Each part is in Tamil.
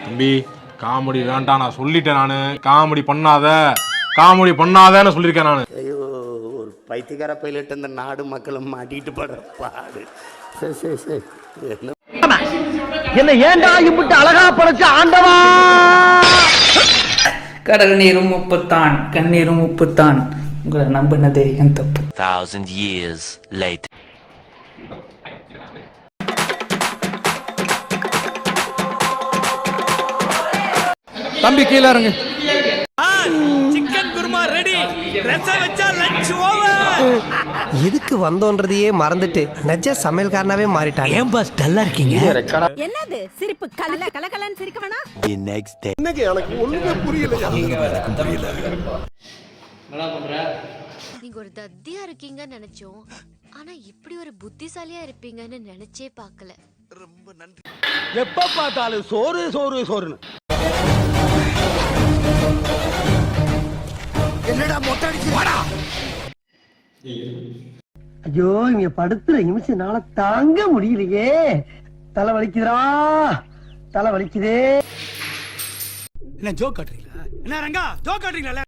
தம்பி காமெடி வேண்டாம், நான் சொல்லிட்டேன். நானு காமெடி பண்ணாதன்னு சொல்லியிருக்கேன் நானு. ஐயோ, ஒரு பைத்தியக்கார பைலட் இந்த நாடு மக்களும் மாட்டிட்டு படுற பாடு. சரி சரி சரி, என்ன ஏண்டா இப்படி அழகா படைச்ச ஆண்டவா. கடல் நீரும் உப்புத்தான், கண்ணீரும் உப்புத்தான். உங்களை நம்பினதே என் தப்பு. 1000 years later. தம்பி கீழே இறங்கு. சிக்கன் குருமா ரெடி, ரசம் வச்சா லஞ்ச் ஓவர். எதுக்கு வந்தோன்றதையே மறந்துட்டு நெஜ சமையல்காரனாவே மாறிட்டாங்க. ஏன் பாஸ் டல்லா இருக்கீங்க? என்னது சிரிப்பு? கலகலன்னு சிரிக்க வேணா. The next day. எனக்கு ஒண்ணுமே புரியல. நீங்க ஒரு தத்தியா இருக்கீங்கன்னு நினைச்சோம், ஆனா இப்படி ஒரு புத்திசாலியா இருப்பீங்கன்னு நினைச்சே பார்க்கல. ரொம்ப நன்றி. எப்ப பார்த்தாலும் சோறு சோறு சோறுன்னு. என்னடா மொட்டை அடிச்சு வாடா. ஐயோ, இங்க படுத்துற நிமிஷம்னால தாங்க முடியலையே. தலை வலிக்குதுடா, தலை வலிக்குதே. என்ன ஜோக் காட்டுறீங்களா? என்ன ரங்கா ஜோக் காட்டுறீங்களா?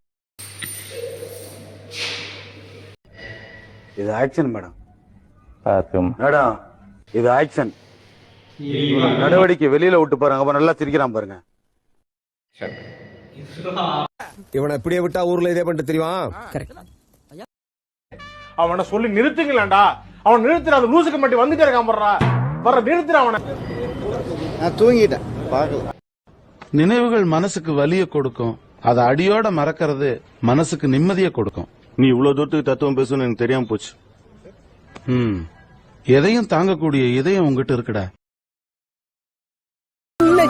இது ஆக்ஷன் மேடம். மேடம், இது ஆக்ஷன். நடவடிக்கை வெளியில விட்டு பாருங்க, அப்ப நல்லா சிரிக்கிறான் பாருங்க. இவனை இப்படியே விட்டா ஊர்ல இதே பண்ணிட்டு தெரியுமா? அவனை சொல்லி நிறுத்துங்களேன்டா. அவன் நிறுத்துற, அந்த லூசுக்கு மட்டும் வந்துட்டே இருக்கான். வர்ற நிறுத்துற அவனை. நான் தூங்கிட்டேன், பார்க்கல. நினைவுகள் மனசுக்கு வலிய கொடுக்கும், அதை அடியோட மறக்கிறது மனசுக்கு நிம்மதியை கொடுக்கும். நீ இவ்வளவு தூரத்துக்கு தத்துவம் பேசணும்னு எனக்கு தெரியாம போச்சு. எதையும் தாங்கக்கூடிய இதயம் உங்ககிட்ட இருக்குடா.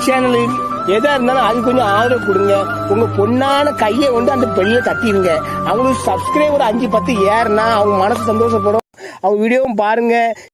சேனலு எதா இருந்தாலும் அது கொஞ்சம் ஆதரவு கொடுங்க. உங்க பொண்ணான கையை கொண்டு அந்த பெல்ல தட்டிடுங்க. அவங்களுக்கு சப்ஸ்கிரைபர் 5-10 ஏறுனா அவங்க மனசு சந்தோஷப்படும். அவங்க வீடியோவும் பாருங்க.